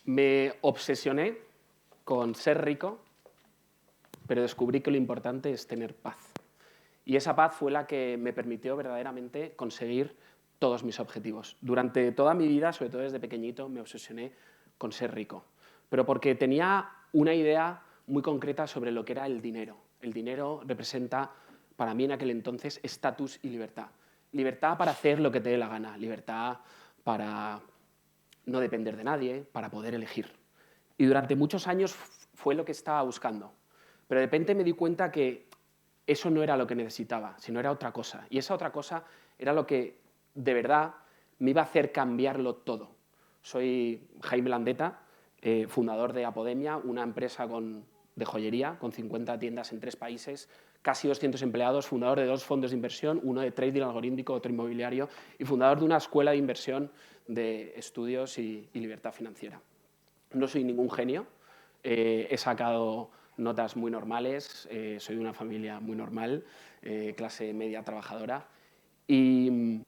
Me obsesioné con ser rico, pero descubrí que lo importante es tener paz. Y esa paz fue la que me permitió verdaderamente conseguir todos mis objetivos. Durante toda mi vida, sobre todo desde pequeñito, me obsesioné con ser rico, pero porque tenía una idea muy concreta sobre lo que era el dinero. El dinero representa, para mí en aquel entonces, estatus y libertad. Libertad para hacer lo que te dé la gana, libertad para no depender de nadie, para poder elegir. Y durante muchos años fue lo que estaba buscando. Pero de repente me di cuenta que eso no era lo que necesitaba, sino era otra cosa. Y esa otra cosa era lo que de verdad me iba a hacer cambiarlo todo. Soy Jaime Landeta, fundador de Apodemia, una empresa de joyería con 50 tiendas en 3 países, casi 200 empleados, fundador de 2 fondos de inversión, uno de trading algorítmico, otro inmobiliario, y fundador de una escuela de inversión de estudios y libertad financiera. No soy ningún genio, he sacado notas muy normales, soy de una familia muy normal, clase media trabajadora, y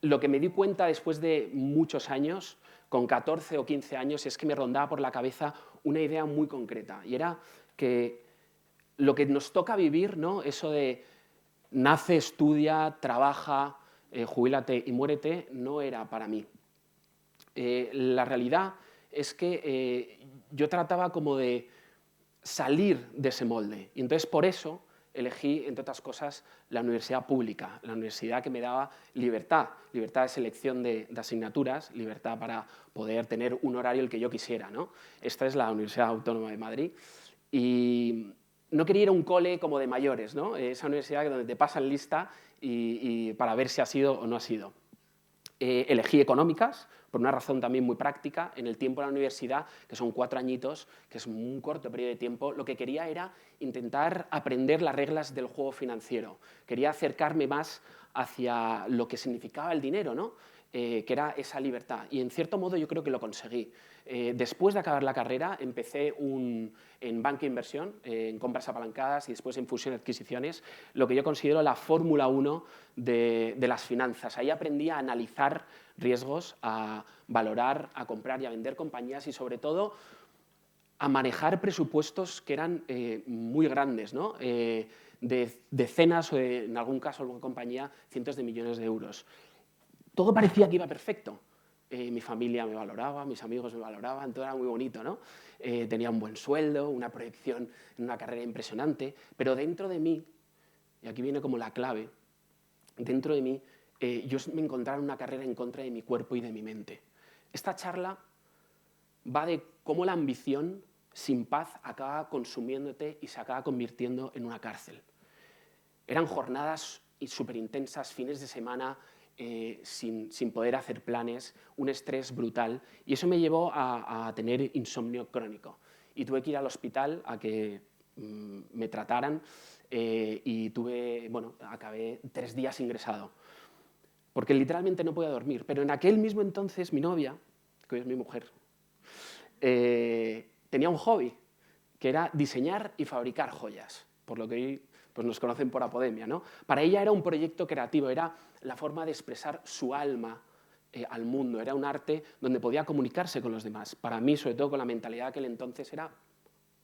lo que me di cuenta después de muchos años, con 14 o 15 años, es que me rondaba por la cabeza una idea muy concreta, y era que lo que nos toca vivir, ¿no? Eso de nace, estudia, trabaja, jubílate y muérete, no era para mí. La realidad es que yo trataba como de salir de ese molde. Y entonces por eso elegí, entre otras cosas, la universidad pública, la universidad que me daba libertad, libertad de selección de asignaturas, libertad para poder tener un horario el que yo quisiera, ¿no? Esta es la Universidad Autónoma de Madrid. Y no quería ir a un cole como de mayores, ¿no? Esa universidad donde te pasan lista y para ver si has sido o no has sido. Elegí económicas, por una razón también muy práctica. En el tiempo de la universidad, que son 4 añitos, que es un corto periodo de tiempo, lo que quería era intentar aprender las reglas del juego financiero. Quería acercarme más hacia lo que significaba el dinero, ¿no? Que era esa libertad. Y en cierto modo yo creo que lo conseguí. Después de acabar la carrera empecé en banca e inversión, en compras apalancadas y después en fusión y adquisiciones, lo que yo considero la Fórmula 1 de las finanzas. Ahí aprendí a analizar riesgos, a valorar, a comprar y a vender compañías y sobre todo a manejar presupuestos que eran muy grandes, ¿no? De decenas o en algún caso alguna compañía cientos de millones de euros. Todo parecía que iba perfecto. Mi familia me valoraba, mis amigos me valoraban, todo era muy bonito, ¿no? Tenía un buen sueldo, una proyección en una carrera impresionante, pero dentro de mí, y aquí viene como la clave, dentro de mí yo me encontraba en una carrera en contra de mi cuerpo y de mi mente. Esta charla va de cómo la ambición sin paz acaba consumiéndote y se acaba convirtiendo en una cárcel. Eran jornadas súper intensas, fines de semana, sin poder hacer planes, un estrés brutal, y eso me llevó a tener insomnio crónico. Y tuve que ir al hospital a que me trataran y acabé 3 días ingresado, porque literalmente no podía dormir. Pero en aquel mismo entonces mi novia, que hoy es mi mujer, tenía un hobby, que era diseñar y fabricar joyas, por lo que hoy pues nos conocen por Apodemia, ¿no? Para ella era un proyecto creativo, era la forma de expresar su alma al mundo, era un arte donde podía comunicarse con los demás. Para mí, sobre todo con la mentalidad de aquel entonces, era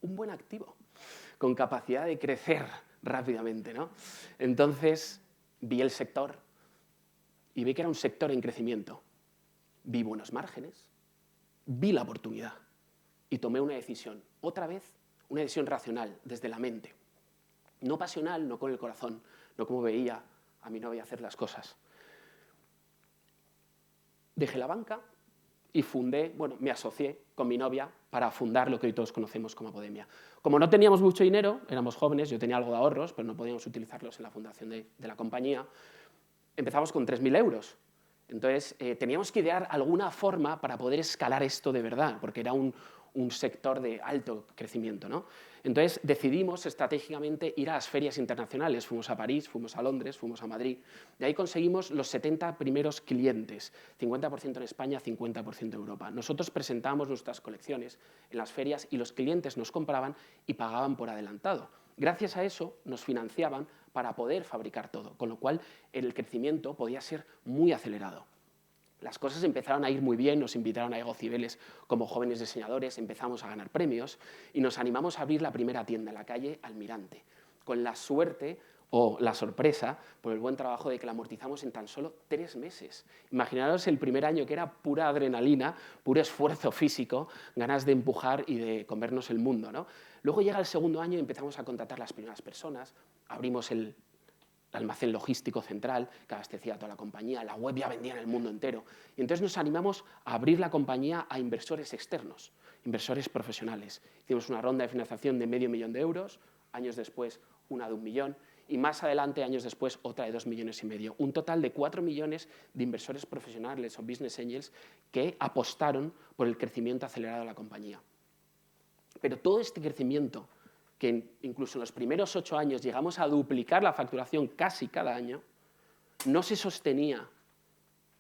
un buen activo, con capacidad de crecer rápidamente, ¿no? Entonces vi el sector y vi que era un sector en crecimiento. Vi buenos márgenes, vi la oportunidad y tomé una decisión. Otra vez, una decisión racional, desde la mente. No pasional, no con el corazón, no como veía a mi novia hacer las cosas. Dejé la banca y me asocié con mi novia para fundar lo que hoy todos conocemos como Apodemia. Como no teníamos mucho dinero, éramos jóvenes, yo tenía algo de ahorros, pero no podíamos utilizarlos en la fundación de la compañía, empezamos con 3.000 euros. Entonces, teníamos que idear alguna forma para poder escalar esto de verdad, porque era un sector de alto crecimiento, ¿no? Entonces, decidimos estratégicamente ir a las ferias internacionales. Fuimos a París, fuimos a Londres, fuimos a Madrid. De ahí conseguimos los 70 primeros clientes, 50% en España, 50% en Europa. Nosotros presentábamos nuestras colecciones en las ferias y los clientes nos compraban y pagaban por adelantado. Gracias a eso nos financiaban para poder fabricar todo, con lo cual el crecimiento podía ser muy acelerado. Las cosas empezaron a ir muy bien, nos invitaron a Ego Cibeles como jóvenes diseñadores, empezamos a ganar premios y nos animamos a abrir la primera tienda en la calle Almirante, con la suerte o la sorpresa por el buen trabajo de que la amortizamos en tan solo 3 meses. Imaginaros el primer año que era pura adrenalina, puro esfuerzo físico, ganas de empujar y de comernos el mundo, ¿no? Luego llega el segundo año y empezamos a contratar las primeras personas, abrimos el almacén logístico central que abastecía a toda la compañía, la web ya vendía en el mundo entero. Y entonces nos animamos a abrir la compañía a inversores externos, inversores profesionales. Hicimos una ronda de financiación de €500.000, años después una de 1 millón, y más adelante, años después, otra de 2,5 millones. Un total de 4 millones de inversores profesionales o business angels que apostaron por el crecimiento acelerado de la compañía. Pero todo este crecimiento, que incluso en los primeros 8 años llegamos a duplicar la facturación casi cada año, no se sostenía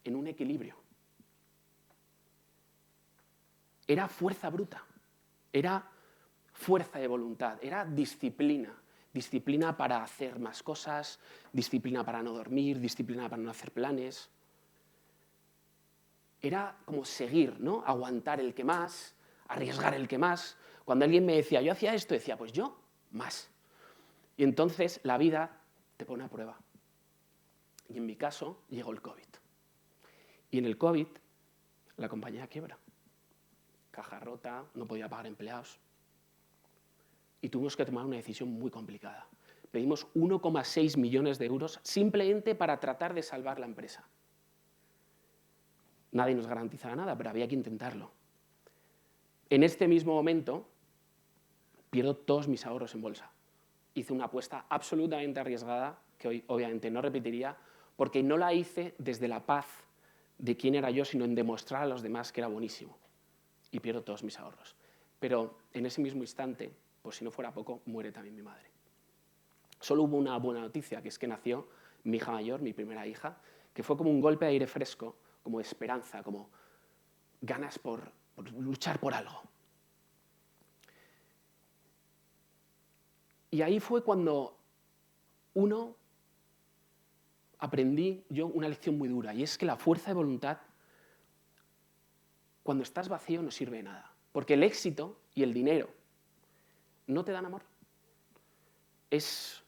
en un equilibrio. Era fuerza bruta, era fuerza de voluntad, era disciplina. Disciplina para hacer más cosas, disciplina para no dormir, disciplina para no hacer planes. Era como seguir, ¿no? Aguantar el que más, arriesgar el que más. Cuando alguien me decía, yo hacía esto, decía, pues yo, más. Y entonces la vida te pone a prueba. Y en mi caso llegó el COVID. Y en el COVID la compañía quiebra. Caja rota, no podía pagar empleados. Y tuvimos que tomar una decisión muy complicada. Pedimos 1,6 millones de euros simplemente para tratar de salvar la empresa. Nadie nos garantizaba nada, pero había que intentarlo. En este mismo momento, pierdo todos mis ahorros en bolsa. Hice una apuesta absolutamente arriesgada, que hoy obviamente no repetiría, porque no la hice desde la paz de quién era yo, sino en demostrar a los demás que era buenísimo. Y pierdo todos mis ahorros. Pero en ese mismo instante, por si no fuera poco, muere también mi madre. Solo hubo una buena noticia, que es que nació mi hija mayor, mi primera hija, que fue como un golpe de aire fresco, como de esperanza, como ganas por luchar por algo. Y ahí fue cuando aprendí yo una lección muy dura, y es que la fuerza de voluntad, cuando estás vacío, no sirve de nada. Porque el éxito y el dinero no te dan amor. Es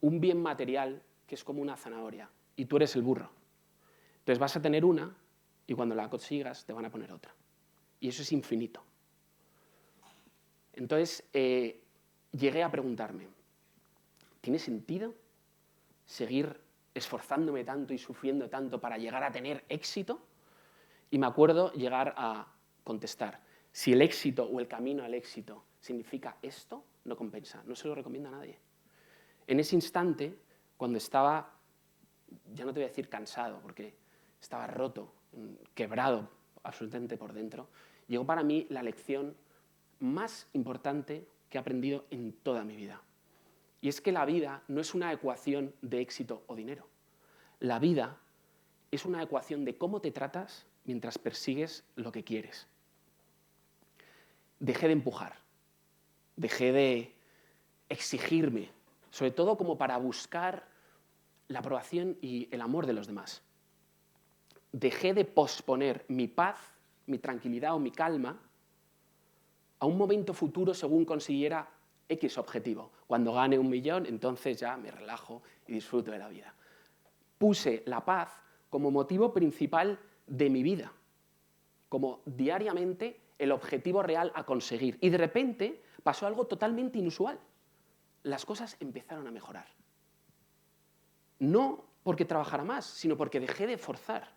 un bien material que es como una zanahoria, y tú eres el burro. Entonces vas a tener una, y cuando la consigas te van a poner otra. Y eso es infinito. Entonces llegué a preguntarme, ¿tiene sentido seguir esforzándome tanto y sufriendo tanto para llegar a tener éxito? Y me acuerdo llegar a contestar, si el éxito o el camino al éxito significa esto, no compensa, no se lo recomiendo a nadie. En ese instante, cuando estaba, ya no te voy a decir cansado, porque estaba roto, quebrado absolutamente por dentro, llegó para mí la lección más importante que he aprendido en toda mi vida. Y es que la vida no es una ecuación de éxito o dinero. La vida es una ecuación de cómo te tratas mientras persigues lo que quieres. Dejé de empujar, dejé de exigirme, sobre todo como para buscar la aprobación y el amor de los demás. Dejé de posponer mi paz, mi tranquilidad o mi calma a un momento futuro según consiguiera X objetivo. Cuando gane 1 millón, entonces ya me relajo y disfruto de la vida. Puse la paz como motivo principal de mi vida, como diariamente el objetivo real a conseguir. Y de repente pasó algo totalmente inusual. Las cosas empezaron a mejorar. No porque trabajara más, sino porque dejé de forzar.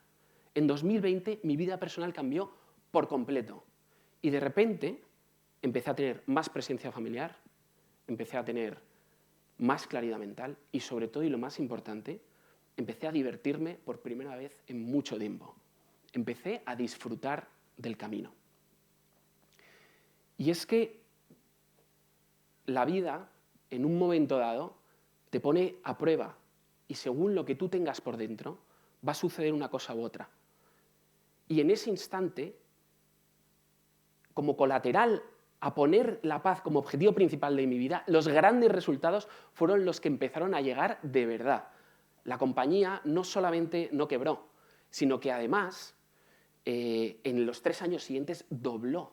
En 2020 mi vida personal cambió por completo. Y de repente empecé a tener más presencia familiar, empecé a tener más claridad mental y sobre todo, y lo más importante, empecé a divertirme por primera vez en mucho tiempo. Empecé a disfrutar del camino. Y es que la vida, en un momento dado, te pone a prueba y según lo que tú tengas por dentro, va a suceder una cosa u otra. Y en ese instante, como colateral a poner la paz como objetivo principal de mi vida, los grandes resultados fueron los que empezaron a llegar de verdad. La compañía no solamente no quebró, sino que además en los 3 años siguientes dobló.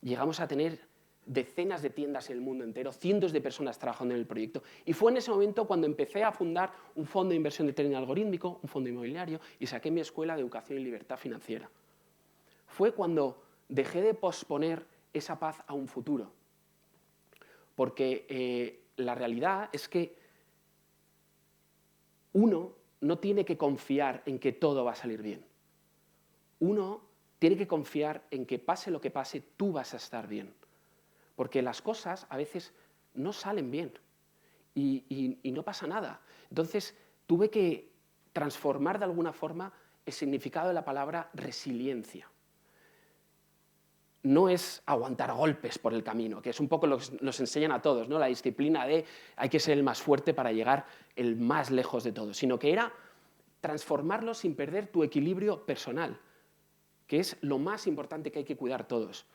Llegamos a tener decenas de tiendas en el mundo entero, cientos de personas trabajando en el proyecto. Y fue en ese momento cuando empecé a fundar un fondo de inversión de trading algorítmico, un fondo inmobiliario, y saqué mi escuela de educación y libertad financiera. Fue cuando dejé de posponer esa paz a un futuro. Porque la realidad es que uno no tiene que confiar en que todo va a salir bien. Uno tiene que confiar en que pase lo que pase, tú vas a estar bien. Porque las cosas a veces no salen bien y no pasa nada. Entonces tuve que transformar de alguna forma el significado de la palabra resiliencia. No es aguantar golpes por el camino, que es un poco lo que nos enseñan a todos, ¿no? La disciplina de hay que ser el más fuerte para llegar el más lejos de todo, sino que era transformarlo sin perder tu equilibrio personal, que es lo más importante que hay que cuidar todos.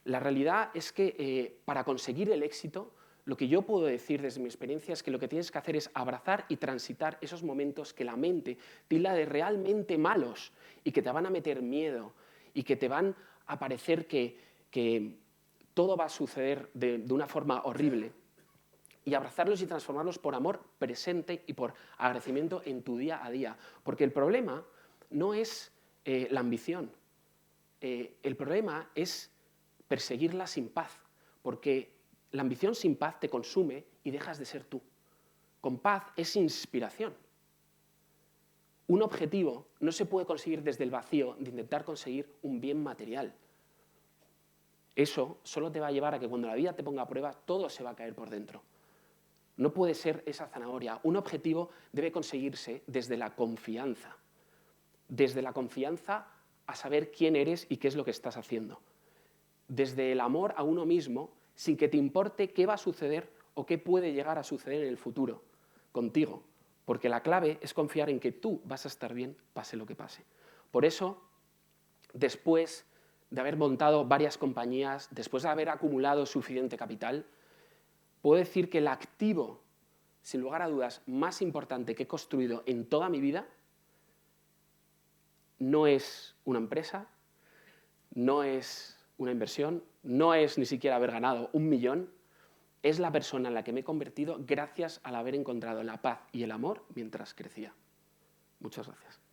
La realidad es que para conseguir el éxito, lo que yo puedo decir desde mi experiencia es que lo que tienes que hacer es abrazar y transitar esos momentos que la mente tilda de realmente malos y que te van a meter miedo y que te van a parecer que todo va a suceder de una forma horrible, y abrazarlos y transformarlos por amor presente y por agradecimiento en tu día a día. Porque el problema no es la ambición, el problema es perseguirla sin paz, porque la ambición sin paz te consume y dejas de ser tú. Con paz es inspiración. Un objetivo no se puede conseguir desde el vacío de intentar conseguir un bien material. Eso solo te va a llevar a que cuando la vida te ponga a prueba, todo se va a caer por dentro. No puede ser esa zanahoria. Un objetivo debe conseguirse desde la confianza. Desde la confianza a saber quién eres y qué es lo que estás haciendo. Desde el amor a uno mismo, sin que te importe qué va a suceder o qué puede llegar a suceder en el futuro contigo. Porque la clave es confiar en que tú vas a estar bien, pase lo que pase. Por eso, después de haber montado varias compañías, después de haber acumulado suficiente capital, puedo decir que el activo, sin lugar a dudas, más importante que he construido en toda mi vida no es una empresa, no es una inversión, no es ni siquiera haber ganado 1 millón, es la persona en la que me he convertido gracias al haber encontrado la paz y el amor mientras crecía. Muchas gracias.